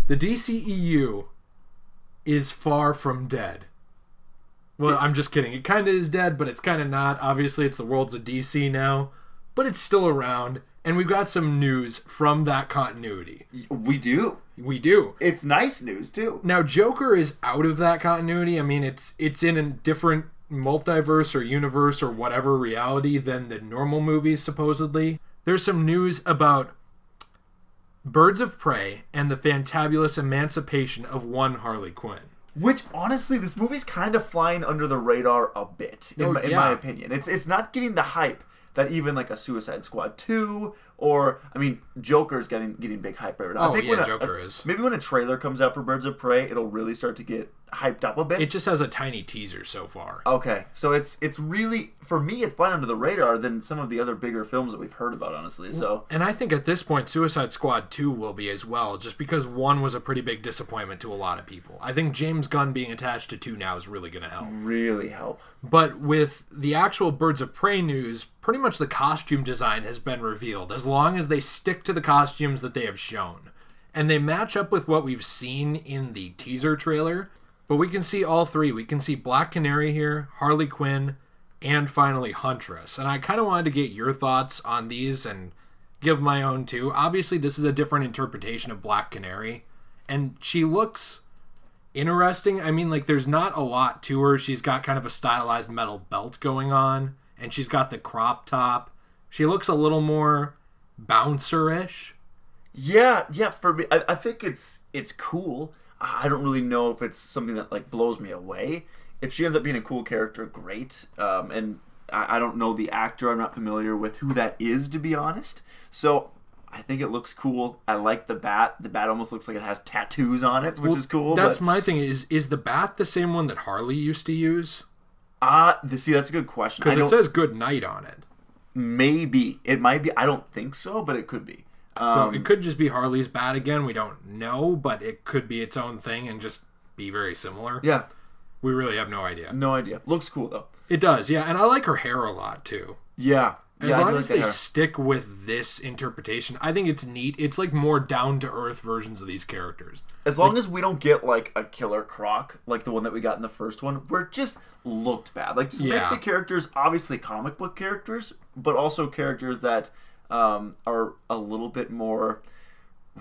The DCEU is far from dead. Well, I'm just kidding. It kind of is dead, but it's kind of not. Obviously, it's the worlds of DC now, but it's still around, and we've got some news from that continuity. We do. We do. It's nice news, too. Now, Joker is out of that continuity. I mean, it's in a different multiverse or universe or whatever reality than the normal movies, supposedly. There's some news about Birds of Prey and the fantabulous emancipation of one Harley Quinn. Which, honestly, this movie's kind of flying under the radar a bit, in my opinion. It's not getting the hype that even like a Suicide Squad 2 or, I mean, Joker's getting big hype right now. I think Joker is. Maybe when a trailer comes out for Birds of Prey, it'll really start to get hyped up a bit. It just has a tiny teaser so far. Okay, so it's really, for me, it's flying under the radar than some of the other bigger films that we've heard about, honestly. So, and I think at this point, Suicide Squad 2 will be as well, just because 1 was a pretty big disappointment to a lot of people. I think James Gunn being attached to 2 now is really going to help. Really help. But with the actual Birds of Prey news, pretty much the costume design has been revealed, as long as they stick to the costumes that they have shown. And they match up with what we've seen in the teaser trailer. But we can see all 3. We can see Black Canary here, Harley Quinn, and finally Huntress. And I kind of wanted to get your thoughts on these and give my own too. Obviously, this is a different interpretation of Black Canary. And she looks interesting. I mean, like, there's not a lot to her. She's got kind of a stylized metal belt going on. And she's got the crop top. She looks a little more bouncer-ish. Yeah, for me, I think it's cool. I don't really know if it's something that like blows me away. If she ends up being a cool character, great. And I don't know the actor. I'm not familiar with who that is, to be honest. So I think it looks cool. I like the bat. The bat almost looks like it has tattoos on it, which is cool. That's my thing. Is the bat the same one that Harley used to use? See, that's a good question. Because it says Good Night on it. Maybe. It might be. I don't think so, but it could be. So it could just be Harley's bat again. We don't know, but it could be its own thing and just be very similar. Yeah. We really have no idea. No idea. Looks cool, though. It does, yeah. And I like her hair a lot, too. Yeah. As long as they stick with this interpretation, I think it's neat. It's like more down-to-earth versions of these characters. As long as we don't get like a Killer Croc, like the one that we got in the first one, where it just looked bad. Like, just make the characters obviously comic book characters, but also characters that are a little bit more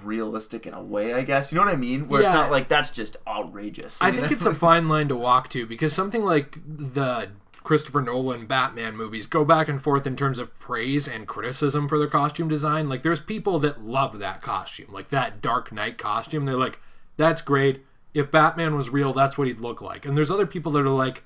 realistic in a way, I guess. You know what I mean? Where it's not like, that's just outrageous. I think it's a fine line to walk to, because something like the Christopher Nolan Batman movies go back and forth in terms of praise and criticism for their costume design. Like, there's people that love that costume, like that Dark Knight costume. They're like, that's great. If Batman was real, that's what he'd look like. And there's other people that are like,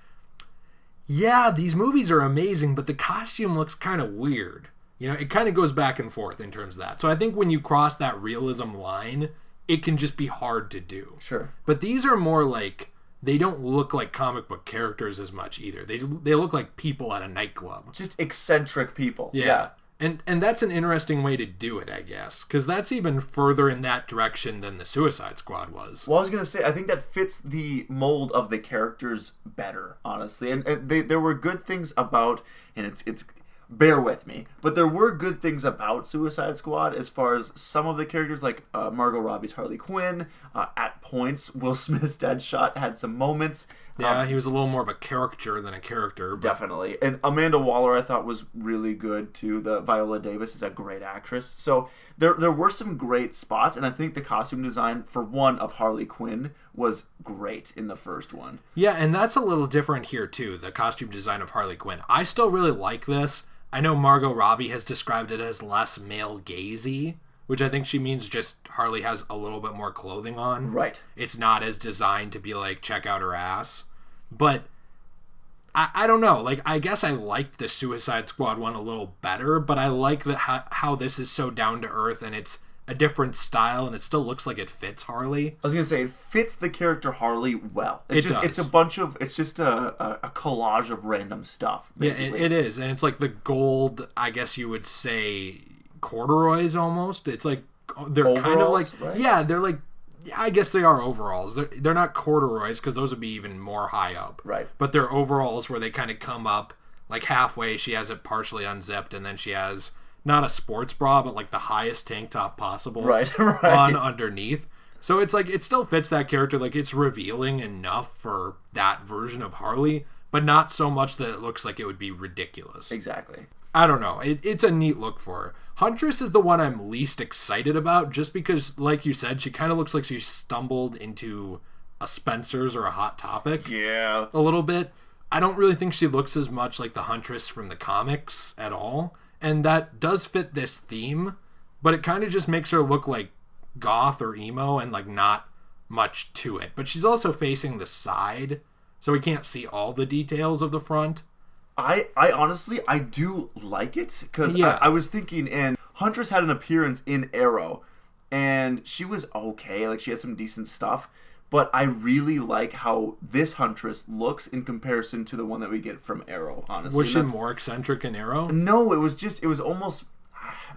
yeah, these movies are amazing, but the costume looks kind of weird. You know, it kind of goes back and forth in terms of that. So I think when you cross that realism line, it can just be hard to do. Sure. But these are more like, they don't look like comic book characters as much either. They look like people at a nightclub. Just eccentric people. Yeah. And that's an interesting way to do it, I guess. Because that's even further in that direction than the Suicide Squad was. Well, I was going to say, I think that fits the mold of the characters better, honestly. And there were good things about, and it's bear with me, but there were good things about Suicide Squad as far as some of the characters, like Margot Robbie's Harley Quinn. At points, Will Smith's Deadshot had some moments. Yeah, he was a little more of a caricature than a character. But... Definitely. And Amanda Waller, I thought, was really good, too. The Viola Davis is a great actress. So there were some great spots, and I think the costume design, for one, of Harley Quinn was great in the first one. Yeah, and that's a little different here, too, the costume design of Harley Quinn. I still really like this. I know Margot Robbie has described it as less male-gazy, which I think she means just Harley has a little bit more clothing on. Right. It's not as designed to be like, check out her ass. But I don't know. Like, I guess I liked the Suicide Squad one a little better, but I like how this is so down-to-earth and it's a different style and it still looks like it fits Harley. I was going to say, it fits the character Harley well. It does. It's just a collage of random stuff, basically. Yeah, it is. And it's like the gold, I guess you would say, corduroys almost. It's like, they're overalls, kind of like, right? Yeah, they're like, I guess they are overalls. They're not corduroys because those would be even more high up. Right. But they're overalls where they kind of come up like halfway. She has it partially unzipped and then she has not a sports bra, but like the highest tank top possible right. on underneath. So it's like, it still fits that character. Like, it's revealing enough for that version of Harley, but not so much that it looks like it would be ridiculous. Exactly. I don't know. It's a neat look for her. Huntress is the one I'm least excited about, just because, like you said, she kind of looks like she stumbled into a Spencer's or a Hot Topic. Yeah. A little bit. I don't really think she looks as much like the Huntress from the comics at all. And that does fit this theme, but it kind of just makes her look like goth or emo and like not much to it. But she's also facing the side, so we can't see all the details of the front. I honestly, I do like it, because Yeah. I was thinking, and Huntress had an appearance in Arrow, and she was okay, like she had some decent stuff, but I really like how this Huntress looks in comparison to the one that we get from Arrow, honestly. Was she more eccentric in Arrow? No, it was almost,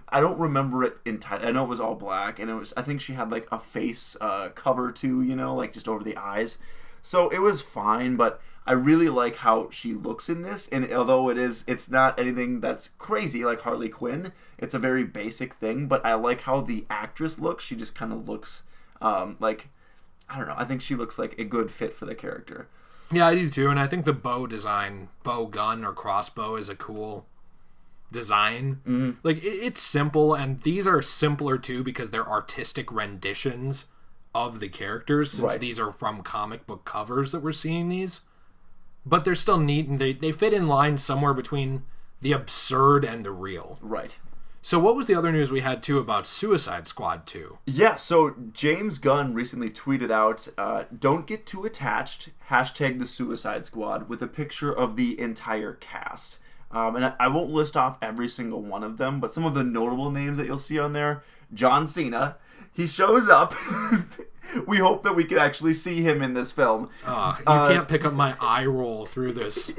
I don't remember it entirely. I know it was all black, and I think she had like a face cover too, like just over the eyes. So it was fine, but I really like how she looks in this, and although it's not anything that's crazy like Harley Quinn, it's a very basic thing, but I like how the actress looks. She just kind of looks like, I don't know, I think she looks like a good fit for the character. Yeah, I do too, and I think the bow design, bow gun or crossbow, is a cool design. Mm-hmm. Like, it's simple, and these are simpler too because they're artistic renditions of the characters, since Right. these are from comic book covers that we're seeing these. But they're still neat, and they fit in line somewhere between the absurd and the real. Right. So what was the other news we had too about Suicide Squad 2? Yeah, so James Gunn recently tweeted out, don't get too attached, hashtag the Suicide Squad, with a picture of the entire cast. And I won't list off every single one of them, but some of the notable names that you'll see on there: John Cena. He shows up. We hope that we can actually see him in this film. You can't pick up my eye roll through this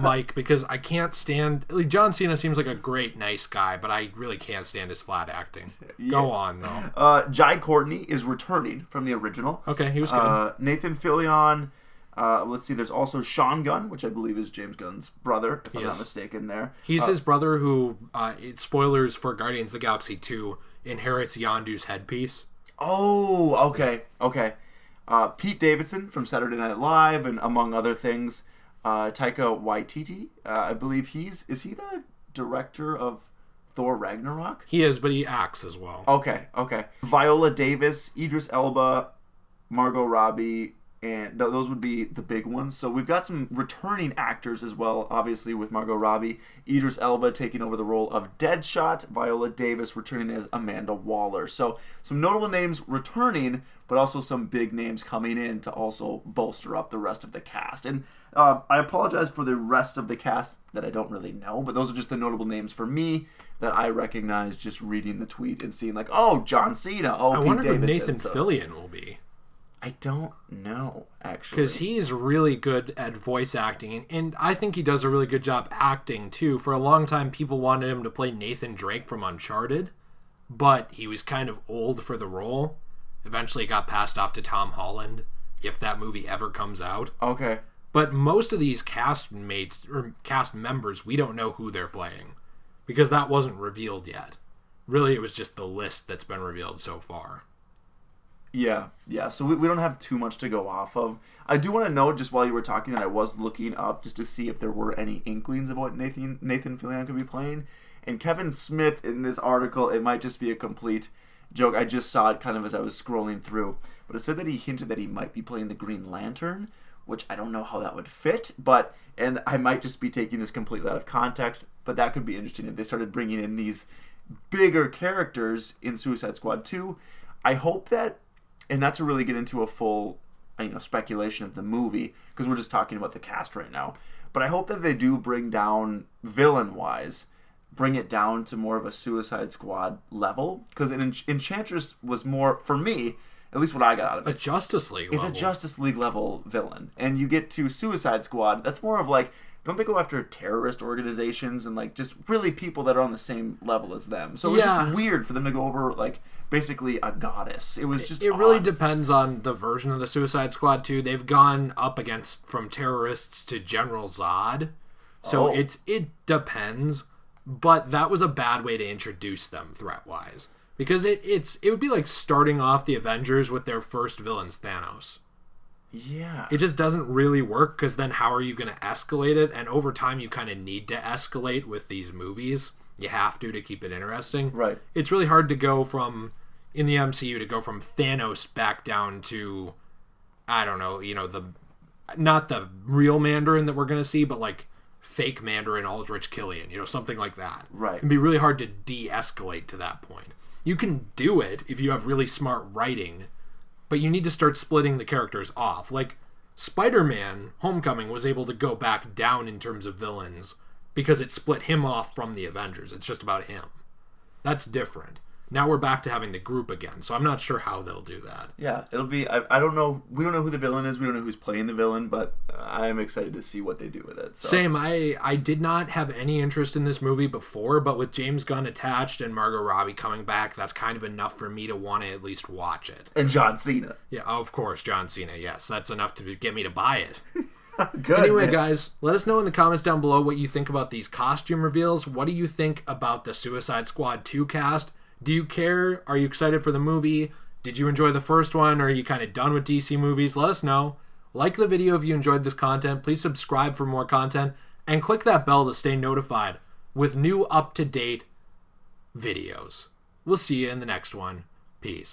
mic, because I can't stand... Like, John Cena seems like a great, nice guy, but I really can't stand his flat acting. Yeah. Go on, though. Jai Courtney is returning from the original. Okay, he was good. Nathan Fillion. Let's see, there's also Sean Gunn, which I believe is James Gunn's brother, if I'm not mistaken there. He's his brother who, spoilers for Guardians of the Galaxy 2, inherits Yondu's headpiece. Oh, okay. Pete Davidson from Saturday Night Live, and among other things. Taika Waititi, I believe is he the director of Thor Ragnarok? He is, but he acts as well. Okay. Viola Davis, Idris Elba, Margot Robbie, and those would be the big ones. So we've got some returning actors as well, obviously, with Margot Robbie. Idris Elba taking over the role of Deadshot, Viola Davis returning as Amanda Waller. So some notable names returning, but also some big names coming in to also bolster up the rest of the cast. And I apologize for the rest of the cast that I don't really know, but those are just the notable names for me that I recognize just reading the tweet and seeing, like, oh, John Cena, oh, Pete Davidson. I wonder who Nathan Fillion will be. I don't know, actually. Because he's really good at voice acting, and I think he does a really good job acting, too. For a long time, people wanted him to play Nathan Drake from Uncharted, but he was kind of old for the role. Eventually, it got passed off to Tom Holland, if that movie ever comes out. Okay. But most of these cast members, we don't know who they're playing, because that wasn't revealed yet. Really, it was just the list that's been revealed so far. Yeah. So we don't have too much to go off of. I do want to note, just while you were talking, that I was looking up just to see if there were any inklings of what Nathan Fillion could be playing. And Kevin Smith, in this article, it might just be a complete joke. I just saw it kind of as I was scrolling through. But it said that he hinted that he might be playing the Green Lantern, which I don't know how that would fit. And I might just be taking this completely out of context, but that could be interesting if they started bringing in these bigger characters in Suicide Squad 2. I hope that... And not to really get into a full, speculation of the movie, because we're just talking about the cast right now. But I hope that they do bring down, villain-wise, bring it down to more of a Suicide Squad level. Because Enchantress was more, for me, at least what I got out of it. A Justice League level. It's a Justice League level villain. And you get to Suicide Squad, that's more of like, don't they go after terrorist organizations and like just really people that are on the same level as them? So it was just weird for them to go over like basically a goddess. It was just It really depends on the version of the Suicide Squad too. They've gone up against from terrorists to General Zod. So it depends, but that was a bad way to introduce them threat-wise. Because it would be like starting off the Avengers with their first villains, Thanos. Yeah. It just doesn't really work, because then how are you going to escalate it? And over time, you kind of need to escalate with these movies. You have to keep it interesting. Right. It's really hard to go from, in the MCU, to go from Thanos back down to, I don't know, not the real Mandarin that we're going to see, but like fake Mandarin Aldrich Killian, something like that. Right. It'd be really hard to de-escalate to that point. You can do it if you have really smart writing, but you need to start splitting the characters off. Like, Spider-Man Homecoming was able to go back down in terms of villains because it split him off from the Avengers. It's just about him. That's different. Now we're back to having the group again, so I'm not sure how they'll do that. Yeah, it'll be... I don't know... We don't know who the villain is. We don't know who's playing the villain, but I'm excited to see what they do with it. So. Same. I did not have any interest in this movie before, but with James Gunn attached and Margot Robbie coming back, that's kind of enough for me to want to at least watch it. And John Cena. Yeah, of course, John Cena, yes. That's enough to get me to buy it. Good, anyway, man. guys, let us know in the comments down below what you think about these costume reveals. What do you think about the Suicide Squad 2 cast? Do you care? Are you excited for the movie? Did you enjoy the first one? Or are you kind of done with DC movies? Let us know. Like the video if you enjoyed this content. Please subscribe for more content. And click that bell to stay notified with new up-to-date videos. We'll see you in the next one. Peace.